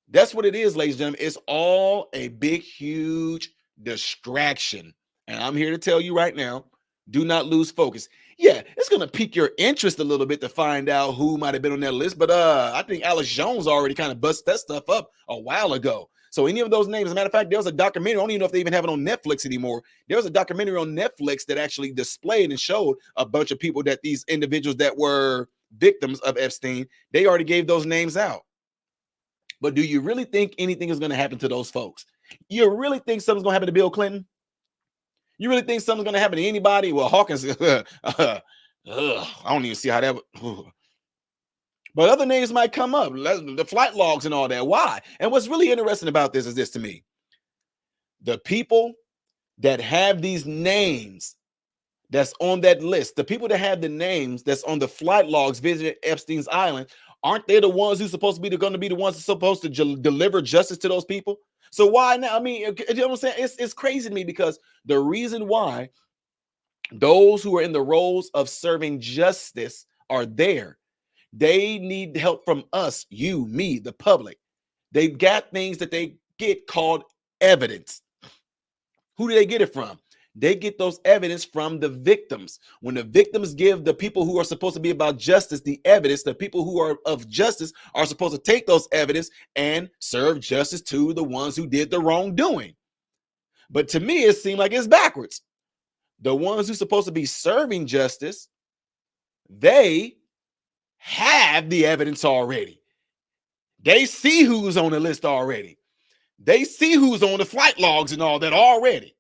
That's what it is, ladies and gentlemen. It's all a big, huge distraction. And I'm here to tell you right now, do not lose focus. Yeah, it's going to pique your interest a little bit to find out who might have been on that list. But I think Alex Jones already kind of busted that stuff up a while ago. So any of those names, as a matter of fact, there was a documentary. I don't even know if they even have it on Netflix anymore. There was a documentary on Netflix that actually displayed and showed a bunch of people that these individuals that were victims of Epstein, they already gave those names out. But do you really think anything is going to happen to those folks? You really think something's going to happen to Bill Clinton? You really think something's going to happen to anybody? Well, Hawkins, I don't even see how that would. But other names might come up, the flight logs and all that. Why? And what's really interesting about this is this to me. The people that have these names that's on that list, the people that have the names that's on the flight logs visiting Epstein's island, aren't they the ones who's supposed to be going to be the ones that's supposed to deliver justice to those people? So why now? I mean, you know what I'm saying? It's crazy to me because the reason why those who are in the roles of serving justice are there, they need help from us, you, me, the public. They've got things that they get called evidence. Who do they get it from? They get those evidence from the victims. When the victims give the people who are supposed to be about justice the evidence, the people who are of justice are supposed to take those evidence and serve justice to the ones who did the wrongdoing. But to me, it seemed like it's backwards. The ones who are supposed to be serving justice, they have the evidence already. They see who's on the list already. They see who's on the flight logs and all that already.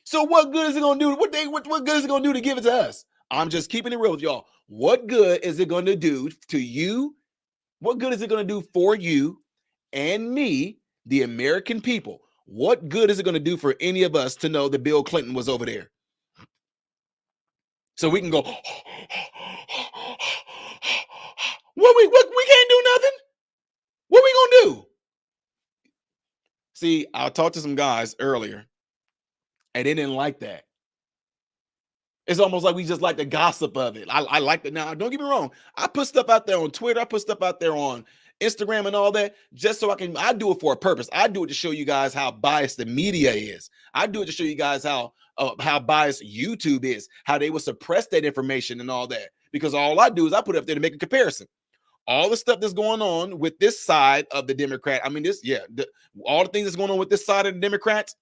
So what good is it going to do? What good is it going to do to give it to us? I'm just keeping it real with y'all. What good is it going to do to you? What good is it going to do for you and me, the American people? What good is it going to do for any of us to know that Bill Clinton was over there? So we can go, we can't do nothing. What we going to do? See, I talked to some guys earlier and they didn't like that. It's almost like we just like the gossip of it. I like that. Now, don't get me wrong. I put stuff out there on Twitter. I put stuff out there on Instagram and all that just so I do it for a purpose. I do it to show you guys how biased the media is. I do it to show you guys how biased YouTube is, how they will suppress that information and all that. Because all I do is I put it up there to make a comparison. All the stuff that's going on with this side of the Democrat. I mean, all the things that's going on with this side of the Democrats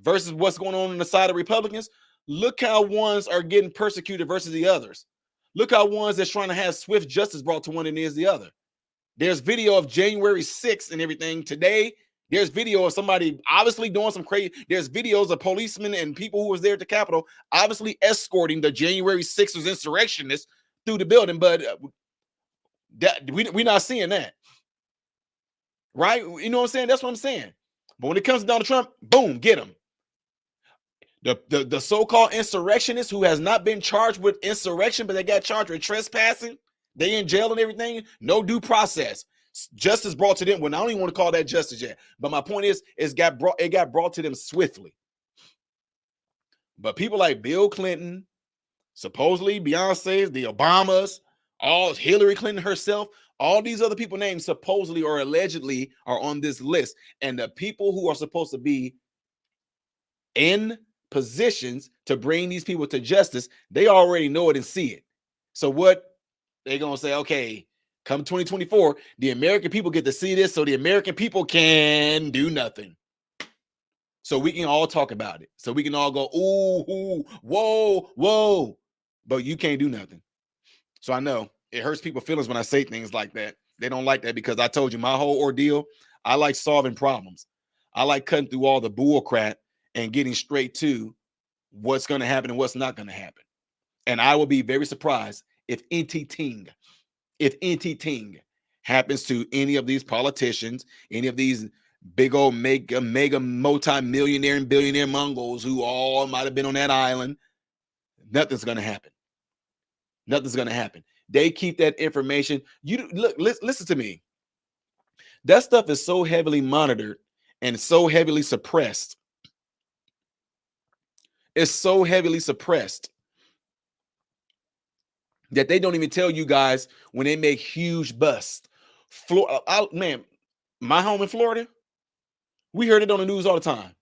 versus what's going on the side of Republicans. Look how ones are getting persecuted versus the others. Look how ones that's trying to have swift justice brought to one and is the other. There's video of January 6th and everything today. There's video of somebody obviously doing some crazy. There's videos of policemen and people who was there at the Capitol obviously escorting the January 6th insurrectionists through the building. But we're not seeing that. Right? You know what I'm saying? That's what I'm saying. But when it comes to Donald Trump, boom, get him. The so-called insurrectionists who has not been charged with insurrection, but they got charged with trespassing, they in jail and everything, no due process. Justice brought to them. Well, I don't even want to call that justice yet. But my point is, it got brought to them swiftly. But people like Bill Clinton, supposedly Beyonce, the Obamas, all Hillary Clinton herself, all these other people named supposedly or allegedly are on this list. And the people who are supposed to be in positions to bring these people to justice, they already know it and see it. So what they're going to say, okay, come 2024, the American people get to see this, so the American people can do nothing. So we can all talk about it. So we can all go, ooh, whoa, but you can't do nothing. So I know it hurts people's feelings when I say things like that. They don't like that because I told you my whole ordeal, I like solving problems. I like cutting through all the bullcrap and getting straight to what's going to happen and what's not going to happen. And I will be very surprised if anything happens to any of these politicians, any of these big old mega multi-millionaire and billionaire Mongols who all might have been on that island. Nothing's going to happen. Nothing's going to happen. They keep that information. You look, listen to me. That stuff is so heavily monitored and so heavily suppressed. It's so heavily suppressed that they don't even tell you guys when they make huge busts. Man, my home in Florida, we heard it on the news all the time.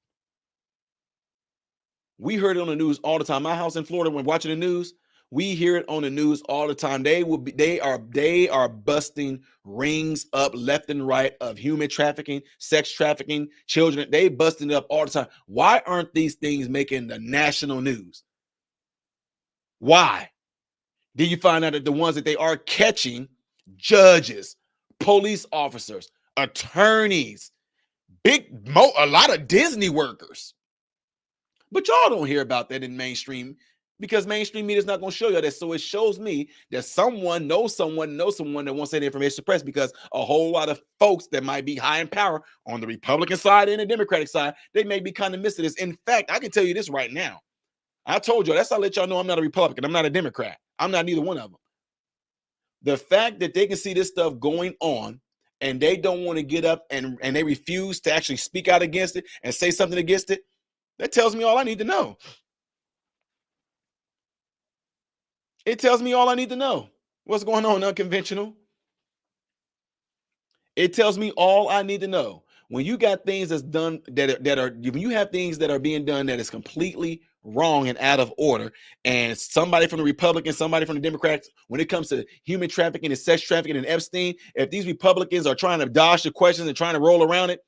We heard it on the news all the time. My house in Florida, when watching the news, we hear it on the news all the time. They are busting rings up left and right of human trafficking, sex trafficking, children. They busting it up all the time. Why aren't these things making the national news? Why? Did you find out that the ones that they are catching, judges, police officers, attorneys, a lot of Disney workers? But y'all don't hear about that in mainstream because mainstream media is not going to show you that. So it shows me that someone knows someone that wants that information suppressed, because a whole lot of folks that might be high in power on the Republican side and the Democratic side, they may be kind of missing this. In fact, I can tell you this right now. I told you, that's how I let y'all know I'm not a Republican. I'm not a Democrat. I'm not neither one of them. The fact that they can see this stuff going on and they don't want to get up and they refuse to actually speak out against it and say something against it, that tells me all I need to know. It tells me all I need to know. What's going on, unconventional? It tells me all I need to know. When you got things that's done when you have things that are being done that is completely wrong and out of order, and somebody from the Republicans, somebody from the Democrats, when it comes to human trafficking and sex trafficking and Epstein, if these Republicans are trying to dodge the questions and trying to roll around it,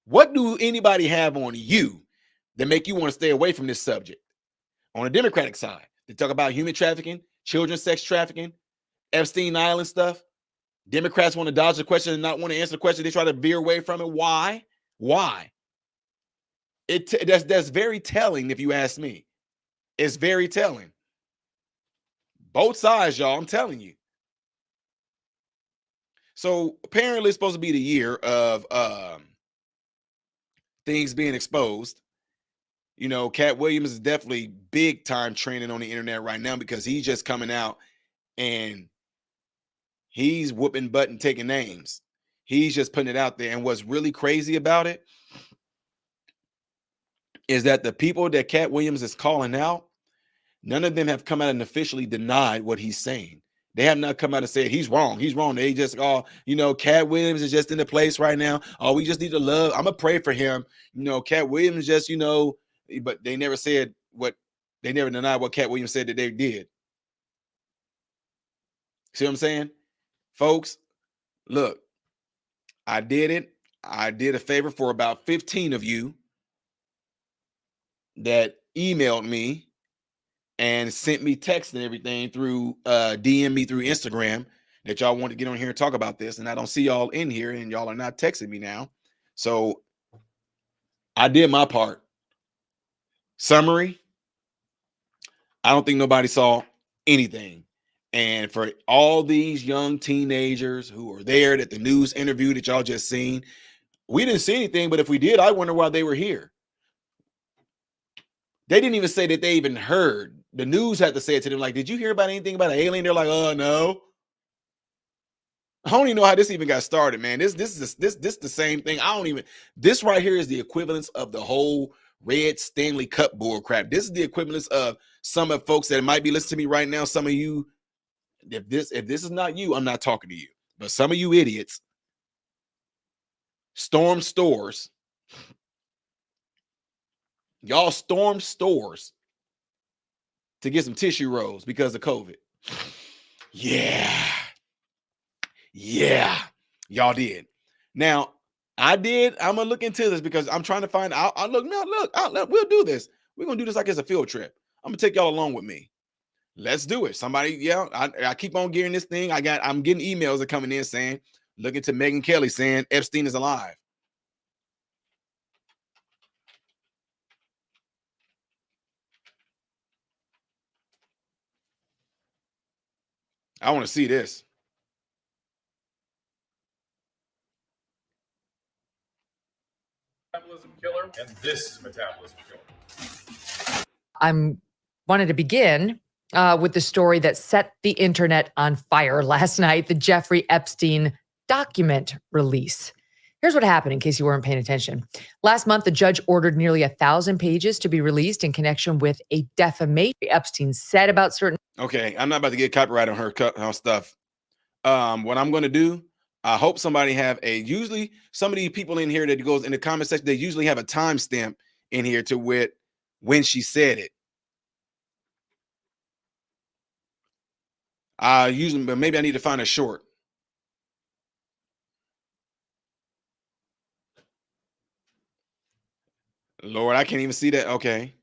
what do anybody have on you that make you want to stay away from this subject? On the Democratic side, they talk about human trafficking, children sex trafficking, Epstein Island stuff. Democrats want to dodge the question and not want to answer the question. They try to veer away from it. Why? That's very telling, if you ask me. It's very telling. Both sides, y'all, I'm telling you. So apparently it's supposed to be the year of things being exposed. You know, Cat Williams is definitely big time training on the internet right now, because he's just coming out and he's whooping butt and taking names. He's just putting it out there. And what's really crazy about it is that the people that Cat Williams is calling out, none of them have come out and officially denied what he's saying. They have not come out and said he's wrong. He's wrong. They just, Cat Williams is just in the place right now. Oh, we just need to love. I'm going to pray for him. Cat Williams just, but they never said they never denied what Cat Williams said that they did. See what I'm saying? Folks, look, I did it. I did a favor for about 15 of you that emailed me and sent me text and everything through DM me through Instagram that y'all want to get on here and talk about this. And I don't see y'all in here, and y'all are not texting me now. So I did my part. Summary, I don't think nobody saw anything. And for all these young teenagers who are there at the news interview that y'all just seen, we didn't see anything, but if we did, I wonder why they were here. They didn't even say that they even heard. The news had to say it to them, like, did you hear about anything about an alien? They're like, oh, no. I don't even know how this even got started, man. This is the same thing. This right here is the equivalence of the whole Red Stanley Cup bull crap. This is the equivalence of some of folks that might be listening to me right now. Some of you, if this is not you, I'm not talking to you. But some of you idiots stormed stores. Y'all stormed stores to get some tissue rolls because of COVID. Yeah, y'all did. Now, I'm gonna look into this because I'm trying to find out. We'll do this. We're gonna do this like it's a field trip. I'm gonna take y'all along with me. Let's do it. Somebody, I keep on getting this thing. I'm getting emails that coming in saying, look into Megyn Kelly saying Epstein is alive. I want to see this. Metabolism killer, and this is metabolism killer. I'm wanted to begin with the story that set the internet on fire last night, the Jeffrey Epstein document release. Here's what happened in case you weren't paying attention. Last month, the judge ordered nearly 1,000 pages to be released in connection with a defamation Epstein said about certain. Okay, I'm not about to get copyright on her stuff. What I'm going to do, I hope somebody have usually some of these people in here that goes in the comment section, they usually have a timestamp in here to wit when she said it. Usually, but maybe I need to find a short. Lord, I can't even see that. Okay.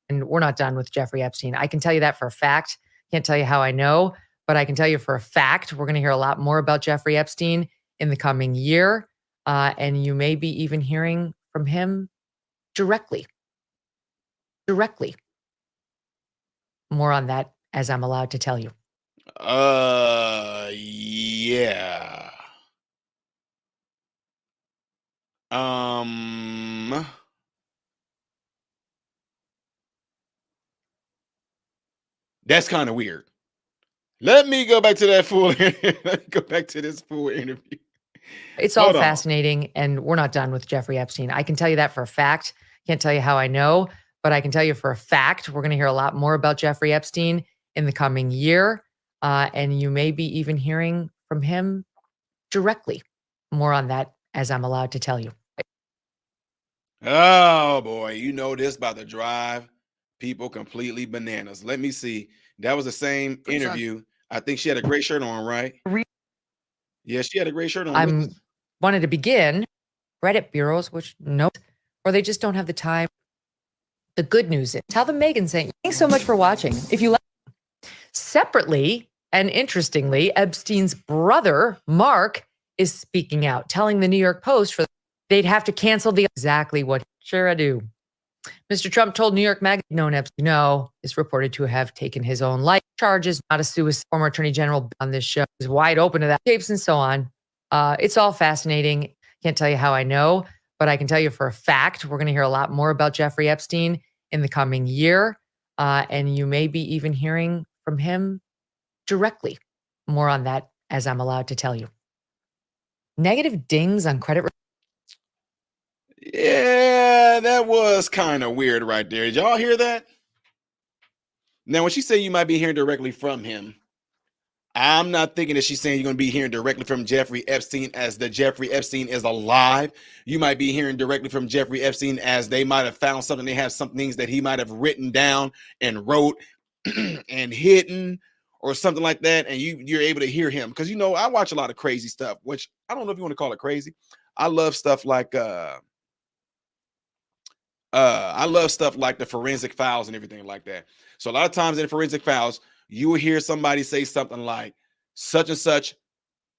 And we're not done with Jeffrey Epstein. I can tell you that for a fact. Can't tell you how I know, but I can tell you for a fact we're going to hear a lot more about Jeffrey Epstein in the coming year. And you may be even hearing from him directly. More on that as I'm allowed to tell you. Yeah. That's kind of weird. Let me go back to that full. Let me go back to this full interview. It's all fascinating, and we're not done with Jeffrey Epstein. I can tell you that for a fact. Can't tell you how I know, but I can tell you for a fact we're going to hear a lot more about Jeffrey Epstein in the coming year. And you may be even hearing from him directly. More on that as I'm allowed to tell you. Oh boy, you know this about to drive people completely bananas. Let me see. That was the same interview. I think she had a gray shirt on, right? Yeah, she had a gray shirt on. I'm wanted to begin Reddit bureaus, which no, or they just don't have the time. The good news is, tell them Megan saying, thanks so much for watching. If you like, separately and interestingly, Epstein's brother, Mark, is speaking out, telling the New York Post they'd have to cancel the exactly what. Sure I do. Mr. Trump told New York Magazine known Epstein is reported to have taken his own life. Charges, not a suicide. Former Attorney General on this show is wide open to that. Tapes and so on. It's all fascinating. Can't tell you how I know, but I can tell you for a fact we're going to hear a lot more about Jeffrey Epstein in the coming year. And you may be even hearing from him directly. More on that as I'm allowed to tell you. Negative dings on credit. Yeah, that was kind of weird right there. Did y'all hear that? Now, when she said you might be hearing directly from him, I'm not thinking that she's saying you're going to be hearing directly from Jeffrey Epstein as the Jeffrey Epstein is alive. You might be hearing directly from Jeffrey Epstein as they might have found something. They have some things that he might have written down and wrote and hidden or something like that. And you're able to hear him. Because, I watch a lot of crazy stuff, which I don't know if you want to call it crazy. I love stuff like the forensic files and everything like that. So a lot of times in the forensic files, you will hear somebody say something like, such and such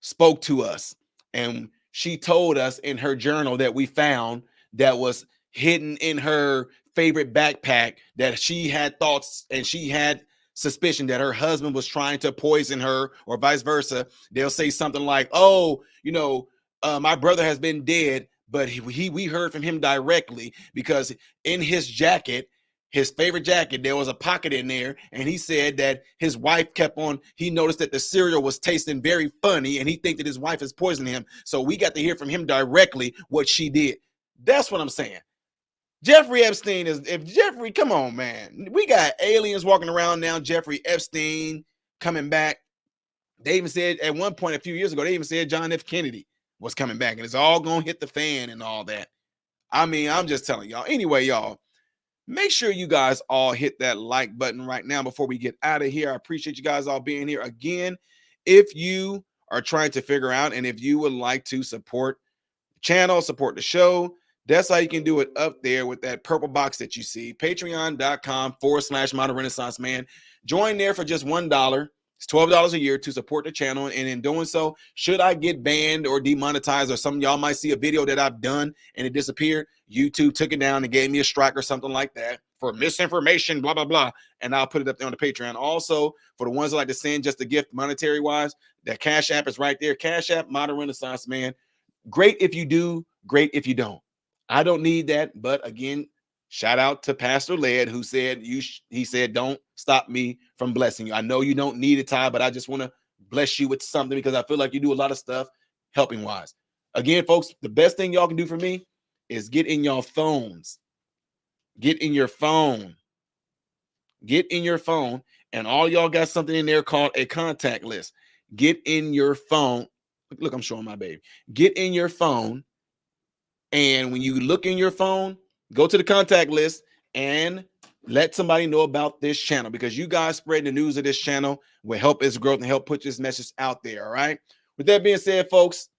spoke to us. And she told us in her journal that we found that was hidden in her favorite backpack that she had thoughts and she had suspicion that her husband was trying to poison her or vice versa. They'll say something like, my brother has been dead, but we heard from him directly because in his jacket, his favorite jacket, there was a pocket in there, and he said that his wife he noticed that the cereal was tasting very funny, and he think that his wife is poisoning him. So we got to hear from him directly what she did. That's what I'm saying. Jeffrey Epstein come on, man. We got aliens walking around now, Jeffrey Epstein coming back. They even said at one point a few years ago, they even said John F. Kennedy was coming back, and it's all gonna hit the fan and all that. I mean, I'm just telling y'all. Anyway, y'all, make sure you guys all hit that like button right now before we get out of here. I appreciate you guys all being here. Again, if you are trying to figure out and if you would like to support the channel, support the show, that's how you can do it up there with that purple box that you see. Patreon.com/Modern Renaissance Man. Join there for just $1. It's $12 a year to support the channel. And in doing so, should I get banned or demonetized or some of y'all might see a video that I've done and it disappeared, YouTube took it down and gave me a strike or something like that for misinformation, blah, blah, blah. And I'll put it up there on the Patreon. Also, for the ones that like to send just a gift monetary wise, that Cash App is right there. Cash App, Modern Renaissance Man. Great if you do, great if you don't. I don't need that. But again, shout out to Pastor Led, who said he said, don't stop me from blessing you. I know you don't need it, Ty, but I just want to bless you with something, because I feel like you do a lot of stuff helping wise. Again, folks, the best thing y'all can do for me is get in your phones. Get in your phone. Get in your phone, and all y'all got something in there called a contact list. Get in your phone. Look, I'm showing my baby. Get in your phone, and when you look in your phone, go to the contact list and let somebody know about this channel, because you guys spreading the news of this channel will help its growth and help put this message out there. All right. With that being said, folks,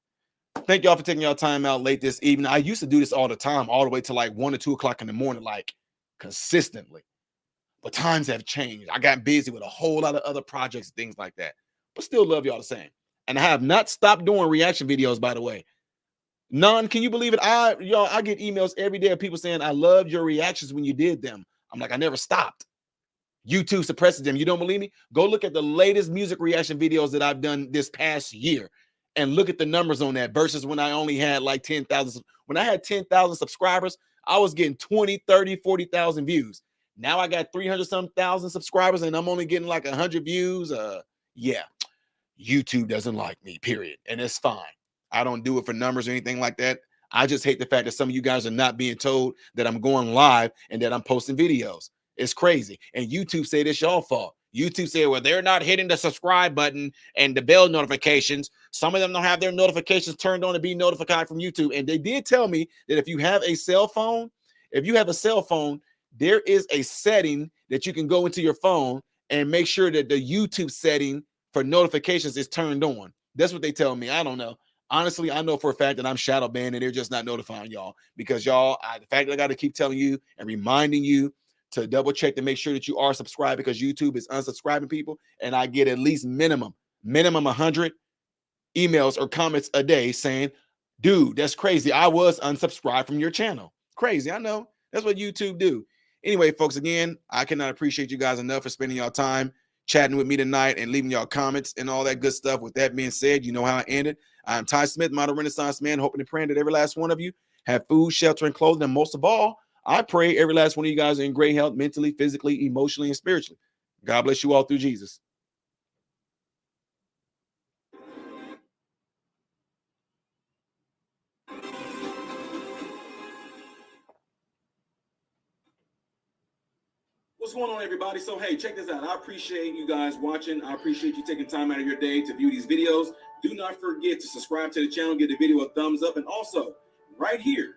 thank y'all for taking y'all time out late this evening. I used to do this all the time, all the way to like 1 or 2 o'clock in the morning, like consistently. But times have changed. I got busy with a whole lot of other projects, things like that. But still love y'all the same. And I have not stopped doing reaction videos, by the way. None, can you believe it? I get emails every day of people saying, I loved your reactions when you did them. I'm like, I never stopped. YouTube suppresses them. You don't believe me? Go look at the latest music reaction videos that I've done this past year and look at the numbers on that versus when I only had like 10,000. When I had 10,000 subscribers, I was getting 20, 30, 40,000 views. Now I got 300-some thousand subscribers and I'm only getting like 100 views. Yeah, YouTube doesn't like me, period. And it's fine. I don't do it for numbers or anything like that. I just hate the fact that some of you guys are not being told that I'm going live and that I'm posting videos. It's crazy. And YouTube said it's y'all fault. YouTube said, well, they're not hitting the subscribe button and the bell notifications. Some of them don't have their notifications turned on to be notified from YouTube. And they did tell me that if you have a cell phone, there is a setting that you can go into your phone and make sure that the YouTube setting for notifications is turned on. That's what they tell me. I don't know. Honestly, I know for a fact that I'm shadow banned and they're just not notifying y'all, because y'all, the fact that I got to keep telling you and reminding you to double check to make sure that you are subscribed, because YouTube is unsubscribing people. And I get at least minimum 100 emails or comments a day saying, dude, that's crazy. I was unsubscribed from your channel. Crazy. I know. That's what YouTube do. Anyway, folks, again, I cannot appreciate you guys enough for spending y'all time chatting with me tonight and leaving y'all comments and all that good stuff. With that being said, you know how I ended. I'm Ty Smith, model Renaissance man, hoping and praying that every last one of you have food, shelter, and clothing. And most of all, I pray every last one of you guys are in great health, mentally, physically, emotionally, and spiritually. God bless you all through Jesus. What's going on, everybody? So, hey, check this out. I appreciate you guys watching. I appreciate you taking time out of your day to view these videos. Do not forget to subscribe to the channel, give the video a thumbs up, and also right here